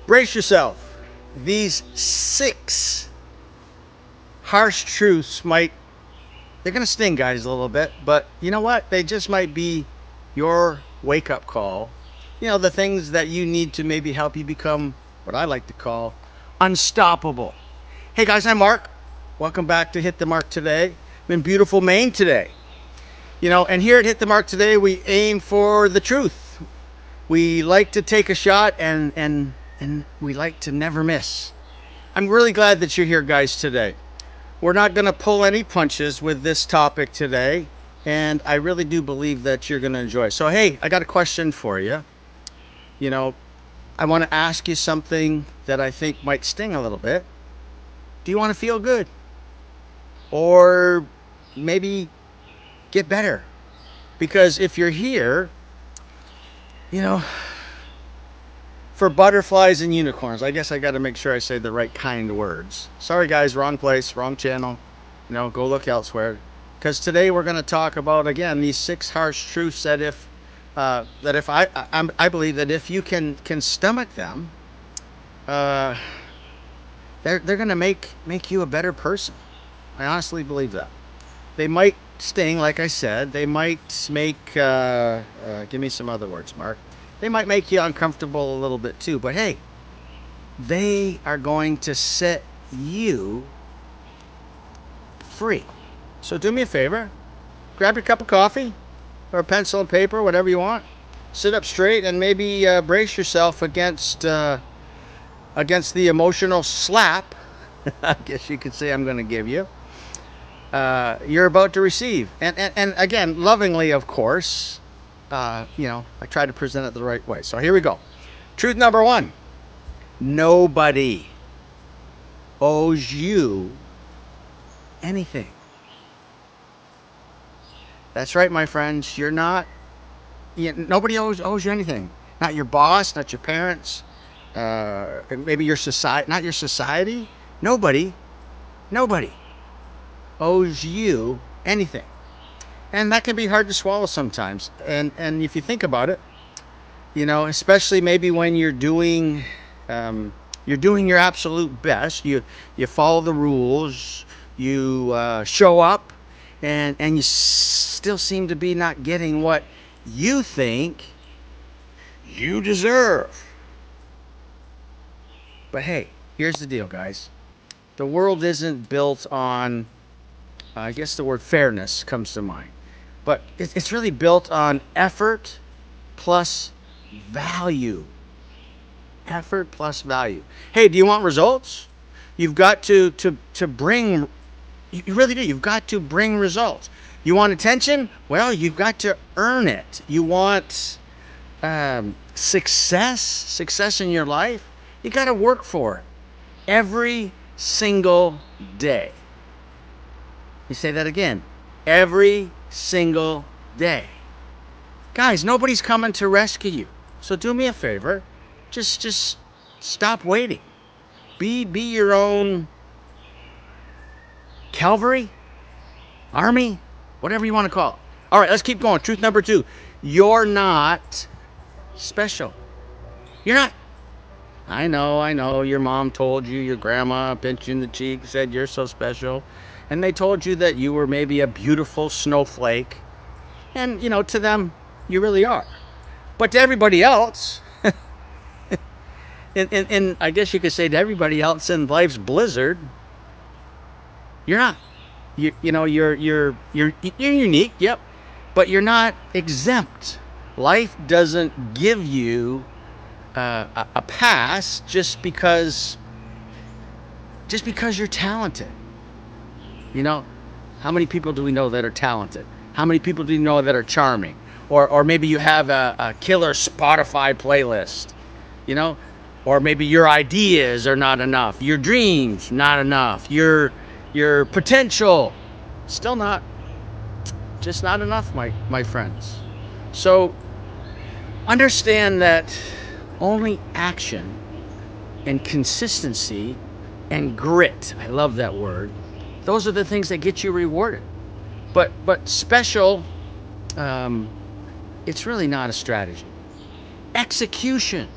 Brace yourself. These 6 harsh truths they're going to sting guys a little bit, but you know what? They just might be your wake up call. The things that you need to maybe help you become what I like to call unstoppable. Hey guys, I'm Mark. Welcome back to Hit the Mark today. I'm in beautiful Maine today. And here at Hit the Mark today, we aim for the truth. We like to take a shot and we like to never miss. I'm really glad that you're here, guys, today. We're not going to pull any punches with this topic today, and I really do believe that you're going to enjoy. So, hey, I got a question for you. I want to ask you something that I think might sting a little bit. Do you want to feel good? Or maybe get better? Because if you're here, you know, for butterflies and unicorns, I guess I got to make sure I say the right kind words. Sorry, guys, wrong place, wrong channel. Go look elsewhere. Because today we're going to talk about, again, these 6 harsh truths that I believe that if you can stomach them, they're going to make you a better person. I honestly believe that. They might sting, like I said. They might make, give me some other words, Mark. They might make you uncomfortable a little bit too, but hey, they are going to set you free. So do me a favor, grab your cup of coffee or a pencil and paper, whatever you want. Sit up straight and maybe brace yourself against the emotional slap, I guess you could say I'm going to give you. You're about to receive. And again, lovingly, of course. I try to present it the right way. So here we go. Truth number 1. Nobody owes you anything. That's right, my friends. Nobody owes you anything. Not your boss, not your parents, maybe your society, not your society. Nobody owes you anything. And that can be hard to swallow sometimes. And if you think about it, especially maybe when you're doing your absolute best, you follow the rules, you show up, and you still seem to be not getting what you think you deserve. But hey, here's the deal, guys. The world isn't built on, I guess the word fairness comes to mind. But it's really built on effort plus value. Effort plus value. Hey, do you want results? You've got to bring, you really do. You've got to bring results. You want attention? Well, you've got to earn it. You want success in your life? You got to work for it every single day. You say that again. Every single day. Guys, nobody's coming to rescue you. So do me a favor. Just stop waiting. Be your own Calvary, army, whatever you want to call it. All right, let's keep going. Truth number 2. You're not special. You're not. I know. Your mom told you, your grandma pinched you in the cheek, said you're so special. And they told you that you were maybe a beautiful snowflake. And, to them, you really are. But to everybody else, and I guess you could say to everybody else in life's blizzard, you're not. You're unique, yep. But you're not exempt. Life doesn't give you a pass just because you're talented. How many people do we know that are talented? How many people do you know that are charming? Or maybe you have a killer Spotify playlist, or maybe your ideas are not enough, your dreams not enough, your potential still just not enough, my friends. So understand that only action and consistency and grit, I love that word, those are the things that get you rewarded. But special, it's really not a strategy. Execution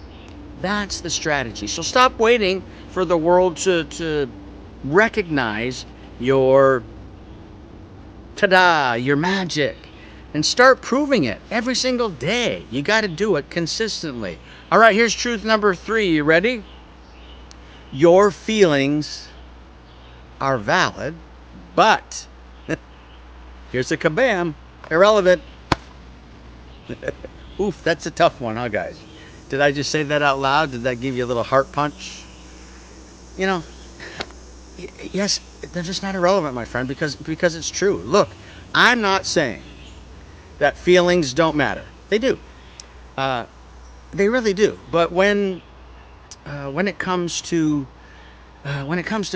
That's the strategy. So stop waiting for the world to recognize your ta-da, your magic, and start proving it every single day. You got to do it consistently. All right, here's truth number 3. You ready? Your feelings are valid, but here's the kabam, irrelevant. Oof, that's a tough one, huh, guys? Did I just say that out loud? Did that give you a little heart punch? You know, yes, they're just not irrelevant, my friend, because it's true. Look, I'm not saying that feelings don't matter. They do. Uh, they really do. But when it comes to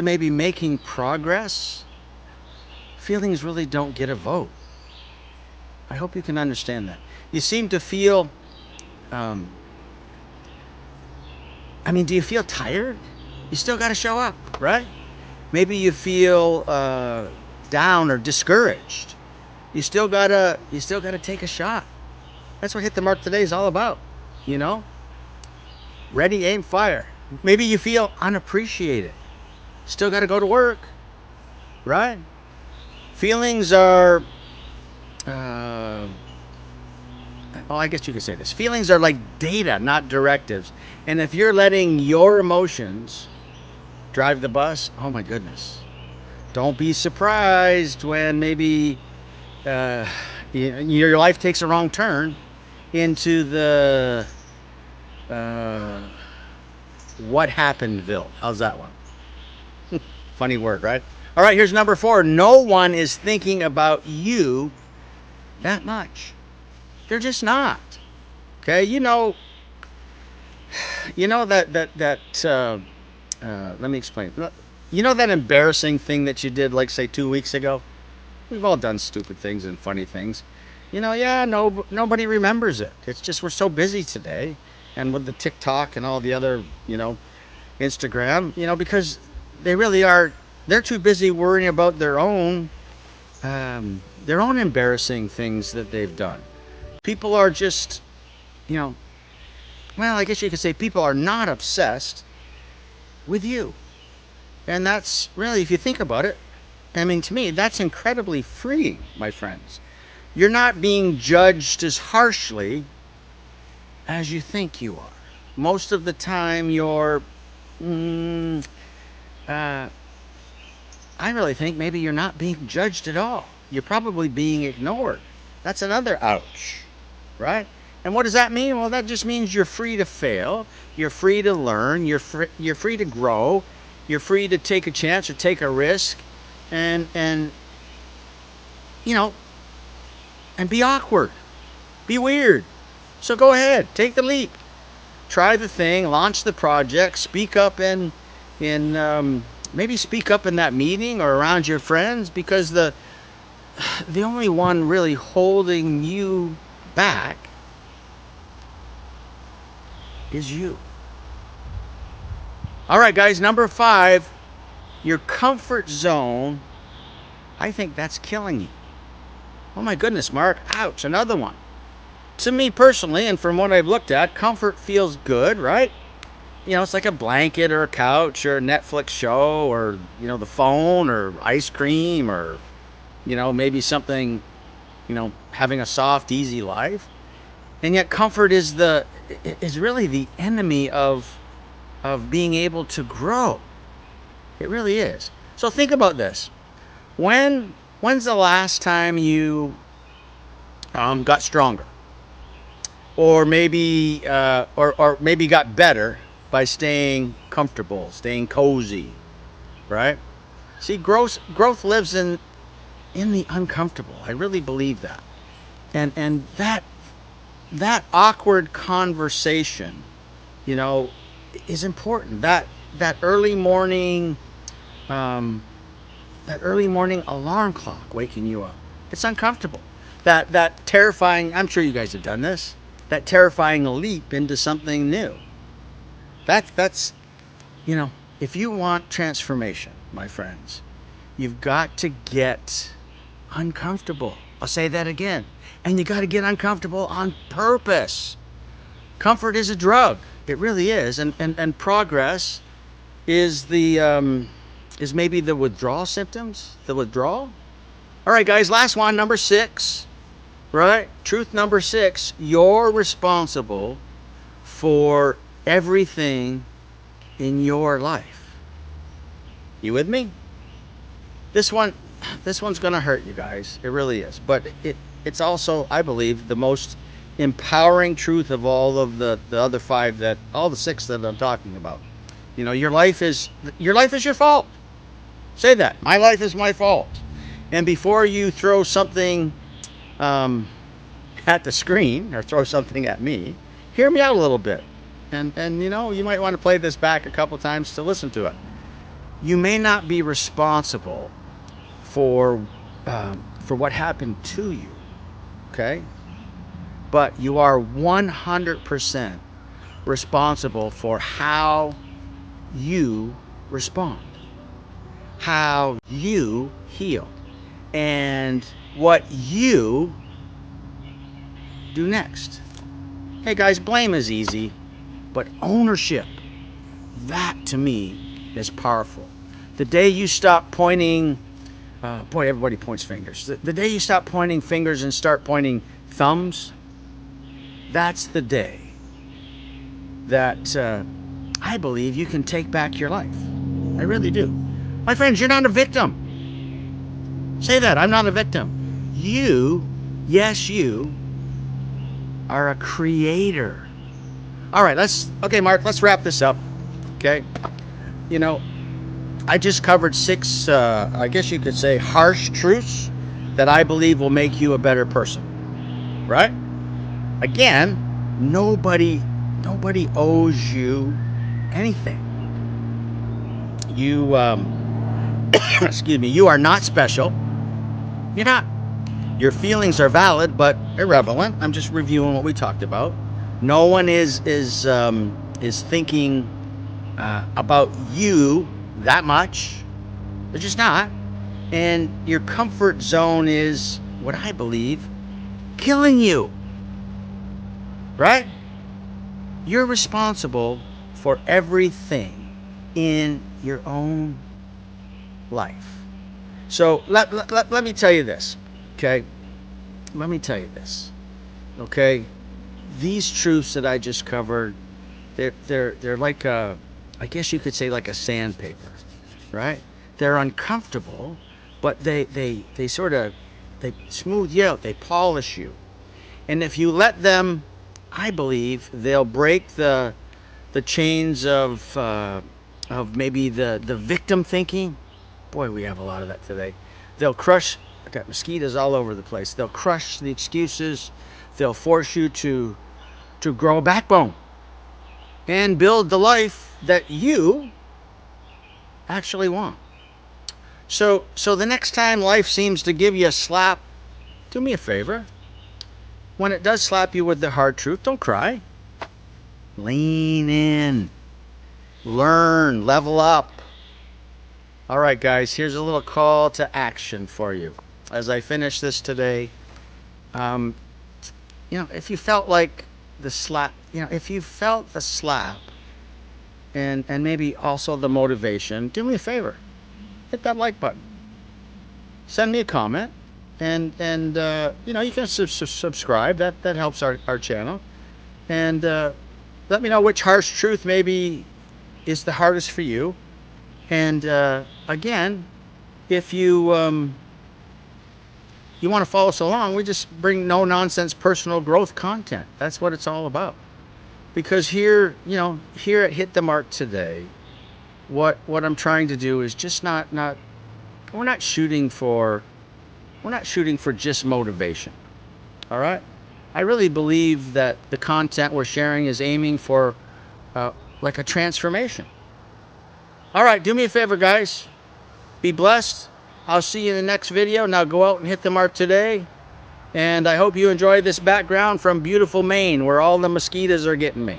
maybe making progress, feelings really don't get a vote. I hope you can understand that. You seem to feel. Um, do you feel tired? You still got to show up, right? Maybe you feel down or discouraged. You still gotta take a shot. That's what Hit the Mark Today is all about. You know, ready, aim, fire. Maybe you feel unappreciated. Still got to go to work, right? Feelings are, uh, well, I guess you could say this. Feelings are like data, not directives. And if you're letting your emotions drive the bus, oh my goodness. Don't be surprised when maybe uh, your life takes a wrong turn into the uh, what happenedville. How's that one? Funny word, right? All right, here's number 4. No one is thinking about you that much. They're just not. Okay, that let me explain. You know that embarrassing thing that you did, like say 2 weeks ago? We've all done stupid things and funny things. Yeah, no, nobody remembers it. It's just we're so busy today, and with the TikTok and all the other, Instagram, because they really are. They're too busy worrying about their own embarrassing things that they've done. People are just, you know, well, I guess you could say people are not obsessed with you. And that's really, if you think about it, to me, that's incredibly freeing, my friends. You're not being judged as harshly as you think you are. Most of the time, mm, uh, I really think maybe you're not being judged at all. You're probably being ignored. That's another ouch, right? And what does that mean? Well, that just means you're free to fail. You're free to learn. You're free to grow. You're free to take a chance or take a risk, and you know, and be awkward, be weird. So go ahead, take the leap, try the thing, launch the project, speak up in maybe speak up in that meeting or around your friends, because the only one really holding you back is you. All right, guys, number 5, your comfort zone. I think that's killing you. Oh my goodness, Mark. Ouch, another one. To me personally, and from what I've looked at, comfort feels good, right? It's like a blanket or a couch or a Netflix show or, the phone or ice cream or, maybe something, having a soft, easy life. And yet comfort is really the enemy of being able to grow. It really is. So think about this. When's the last time you got stronger? Or maybe got better by staying comfortable, staying cozy, right? See, growth lives in the uncomfortable. I really believe that. And that awkward conversation, you know, is important. That early morning um, that early morning alarm clock waking you up. It's uncomfortable. That terrifying, I'm sure you guys have done this, that terrifying leap into something new. That's you know, if you want transformation, my friends, you've got to get uncomfortable. I'll say that again. And you got to get uncomfortable on purpose. Comfort is a drug. It really is. And progress is is maybe the withdrawal symptoms, the withdrawal. All right, guys, last one, number 6, right? Truth number 6, you're responsible for everything in your life. You with me? This one, this one's going to hurt you guys. It really is. But it's also, I believe, the most empowering truth of all of the other 5 that, all the 6 that I'm talking about. You know, your life is your fault. Say that. My life is my fault. And before you throw something at the screen or throw something at me, hear me out a little bit. And you know, you might want to play this back a couple times to listen to it. You may not be responsible for what happened to you, okay? But you are 100% responsible for how you respond, how you heal, and what you do next. Hey guys, blame is easy, but ownership, that to me is powerful. The day you stop pointing, boy, everybody points fingers. The day you stop pointing fingers and start pointing thumbs, that's the day that I believe you can take back your life. I really do. My friends, you're not a victim. Say that, I'm not a victim. You, yes, you are a creator. All right, okay, Mark, let's wrap this up. Okay. You know, I just covered 6, I guess you could say, harsh truths that I believe will make you a better person. Right? Again, nobody owes you anything. You, excuse me, you are not special. You're not. Your feelings are valid, but irrelevant. I'm just reviewing what we talked about. No one is thinking about you that much. They're just not. And your comfort zone is what I believe killing you. Right? You're responsible for everything in your own life. So let me tell you this, okay? Let me tell you this, okay? These truths that I just covered, they're like I guess you could say like a sandpaper, right? They're uncomfortable, but they sort of, they smooth you out, they polish you. And if you let them, I believe they'll break the chains of maybe the victim thinking. Boy, we have a lot of that today. They'll crush. I got mosquitoes all over the place. They'll crush the excuses. They'll force you to grow a backbone and build the life that you actually want. So the next time life seems to give you a slap, do me a favor. When it does slap you with the hard truth, don't cry. Lean in. Learn. Level up. All right, guys, here's a little call to action for you. As I finish this today, you know, if you felt like the slap, you know, if you felt the slap and maybe also the motivation, do me a favor. Hit that like button. Send me a comment. And you know, you can subscribe. That helps our channel. And let me know which harsh truth maybe is the hardest for you. And again, if you you want to follow us along, we just bring no nonsense personal growth content. That's what it's all about. Because here, you know, here at Hit the Mark today, what I'm trying to do is just not we're not shooting for just motivation. All right? I really believe that the content we're sharing is aiming for like a transformation. All right, do me a favor, guys. Be blessed. I'll see you in the next video. Now go out and hit the mark today. And I hope you enjoy this background from beautiful Maine, where all the mosquitoes are getting me.